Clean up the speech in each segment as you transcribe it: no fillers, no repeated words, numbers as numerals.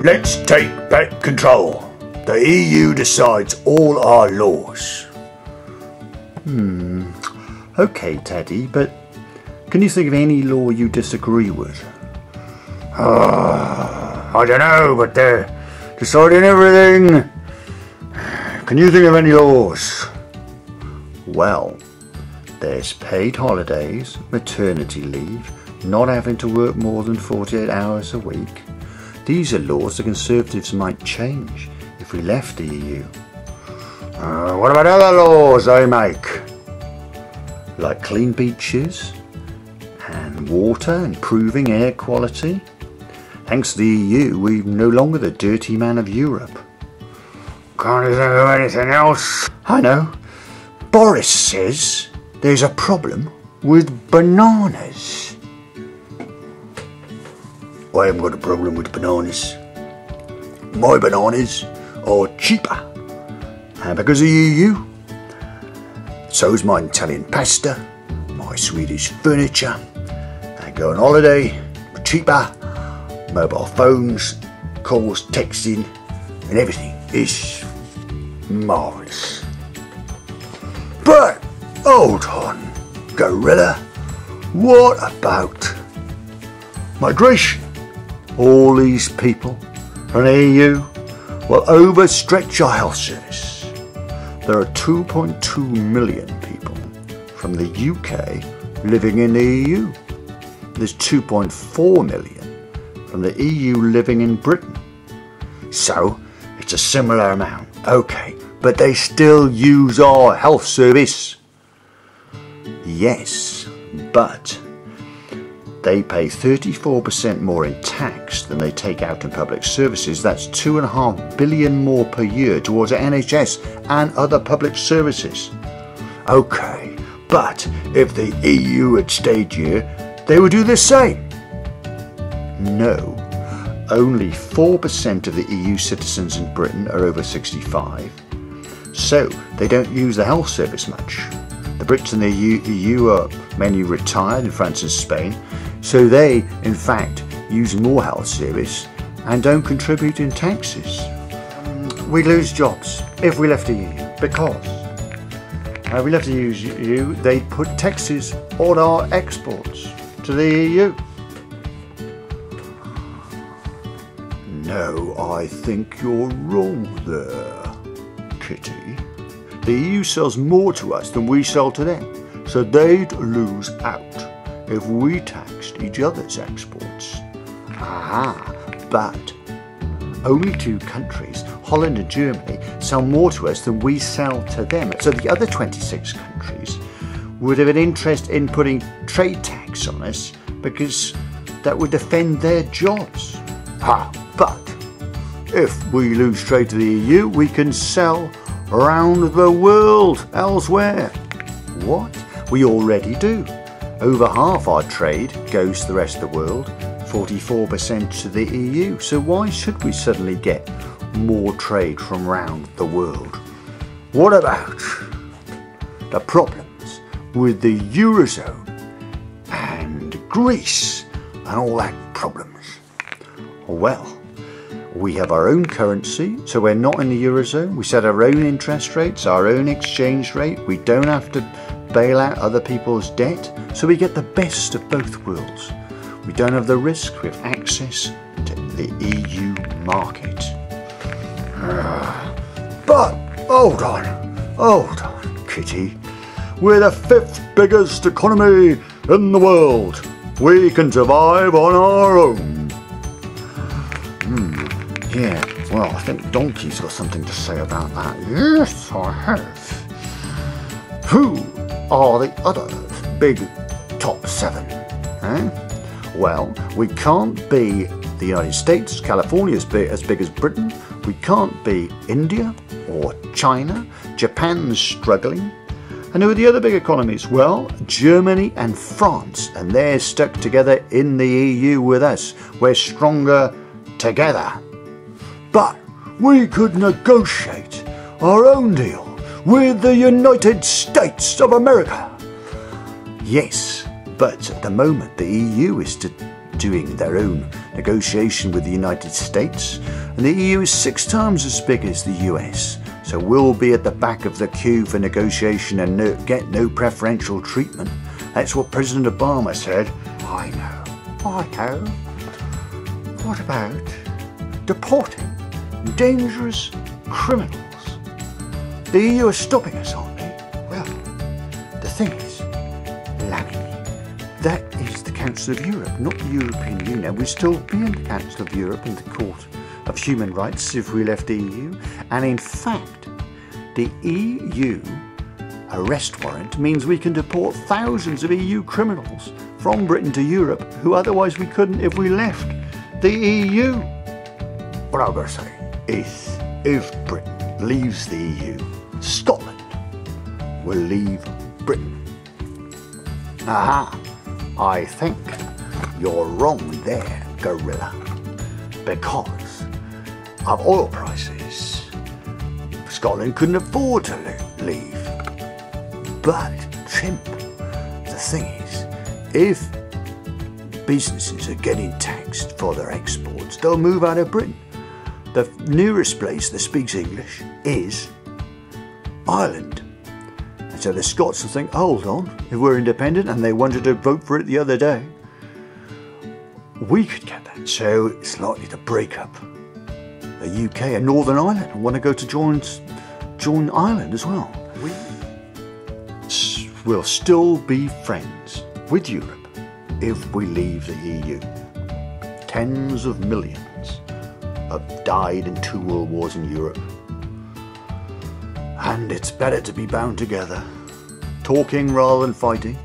Let's take back control. The EU decides all our laws. Okay, Teddy, but can you think of any law you disagree with? I don't know, but they're deciding everything. Can you think of any laws? Well, there's paid holidays, maternity leave, not having to work more than 48 hours a week. These are laws the Conservatives might change if we left the EU. What about other laws they make? Like clean beaches and water, improving air quality. Thanks to the EU, we're no longer the dirty man of Europe. Can't you think of anything else? I know. Boris says there's a problem with bananas. I haven't got a problem with bananas. My bananas are cheaper. And because of the EU, so's my Italian pasta, my Swedish furniture. I go on holiday, cheaper. Mobile phones, calls, texting, and everything is marvellous. But hold on, Gorilla. What about migration? all these people from the EU will overstretch our health service. There are 2.2 million people from the UK living in the EU. There's 2.4 million from the EU living in Britain. So it's a similar amount. Okay, but they still use our health service. Yes, but they pay 34% more in tax than they take out in public services. That's £2.5 billion more per year towards the NHS and other public services. Okay, but if the EU had stayed here, they would do the same. No, only 4% of the EU citizens in Britain are over 65, so they don't use the health service much. The Brits in the EU are mainly retired in France and Spain, so they, in fact, use more health service and don't contribute in taxes. We lose jobs if we left the EU because we left the EU, they put taxes on our exports to the EU. No, I think you're wrong there, Kitty. The EU sells more to us than we sell to them, so they'd lose out if we taxed each other's exports. But only two countries, Holland and Germany, sell more to us than we sell to them. So the other 26 countries would have an interest in putting trade tax on us because that would defend their jobs. But if we lose trade to the EU, we can sell around the world elsewhere. What? We already do. Over half our trade goes to the rest of the world, 44% to the EU. So why should we suddenly get more trade from around the world? What about the problems with the Eurozone and Greece and all that problems? Well, we have our own currency, so we're not in the Eurozone. We set our own interest rates, our own exchange rate. We don't have to bail out other people's debt, so we get the best of both worlds. We don't have the risk, we have access to the EU market. But hold on, Kitty. We're the 5th biggest economy in the world. We can survive on our own. Yeah, well, I think Donkey's got something to say about that. Yes, I have. Who are the other big top 7? Well, we can't be the United States. California's as big as Britain. We can't be India or China. Japan's struggling. And who are the other big economies? Well, Germany and France. And they're stuck together in the EU with us. We're stronger together. But we could negotiate our own deal with the United States of America. Yes, but at the moment the EU is doing their own negotiation with the United States, and the EU is 6 times as big as the US, so we'll be at the back of the queue for negotiation and get no preferential treatment. That's what President Obama said. I know. What about deporting dangerous criminals? The EU are stopping us, aren't they? Well, the thing is, Lammy, that is the Council of Europe, not the European Union. We'd still be in the Council of Europe and the Court of Human Rights if we left the EU. And in fact, the EU arrest warrant means we can deport thousands of EU criminals from Britain to Europe who otherwise we couldn't if we left the EU. What I'm going to say is, if Britain leaves the EU, Scotland will leave Britain. Aha, I think you're wrong there, Gorilla, because of oil prices. Scotland couldn't afford to leave. But, Chimp, the thing is, if businesses are getting taxed for their exports, they'll move out of Britain. The nearest place that speaks English is Ireland. And so the Scots will think, hold on, if we're independent, and they wanted to vote for it the other day, we could get that. So it's likely to break up the UK and Northern Ireland and want to go to join Ireland as well. We'll still be friends with Europe if we leave the EU. Tens of millions have died in 2 world wars in Europe. And it's better to be bound together, talking rather than fighting,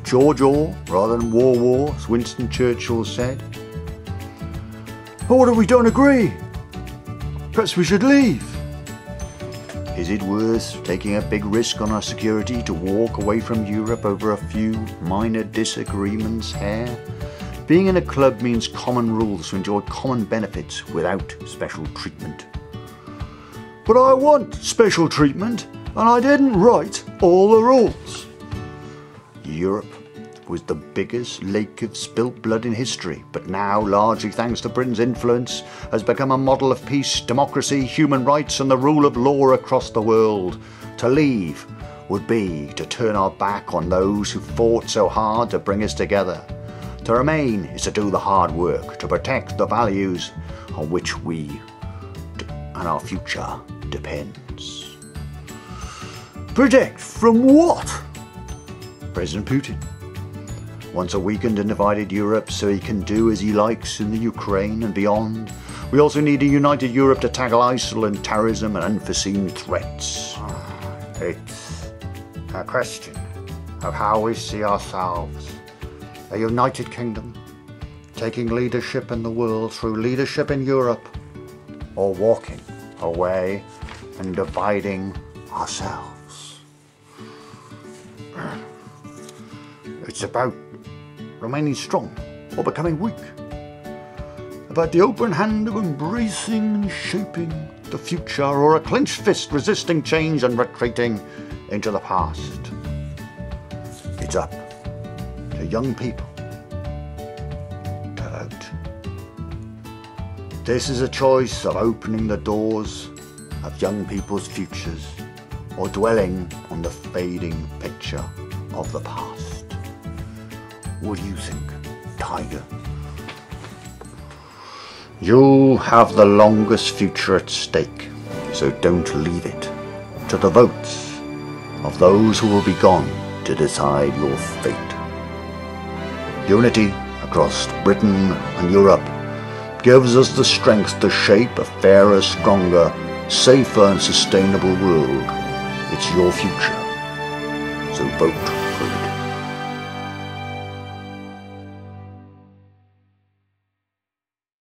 jaw rather than war, as Winston Churchill said. But what if we don't agree? Perhaps we should leave. Is it worth taking a big risk on our security to walk away from Europe over a few minor disagreements here? Being in a club means common rules to enjoy common benefits without special treatment. But I want special treatment, and I didn't write all the rules. Europe was the biggest lake of spilt blood in history, but now, largely thanks to Britain's influence, has become a model of peace, democracy, human rights and the rule of law across the world. To leave would be to turn our back on those who fought so hard to bring us together. To remain is to do the hard work, to protect the values on which we and our future depends. Protect from what? President Putin wants a weakened and divided Europe so he can do as he likes in the Ukraine and beyond. We also need a united Europe to tackle ISIL and terrorism and unforeseen threats. It's a question of how we see ourselves. A united kingdom, taking leadership in the world through leadership in Europe, or walking away and dividing ourselves. It's about remaining strong or becoming weak. About the open hand of embracing and shaping the future, or a clenched fist resisting change and retreating into the past. It's up to young people to vote. This is a choice of opening the doors of young people's futures or dwelling on the fading picture of the past. What do you think, Tiger? You have the longest future at stake, so don't leave it to the votes of those who will be gone to decide your fate. Unity across Britain and Europe gives us the strength to shape a fairer, stronger, safer and sustainable world. It's your future, so vote for it.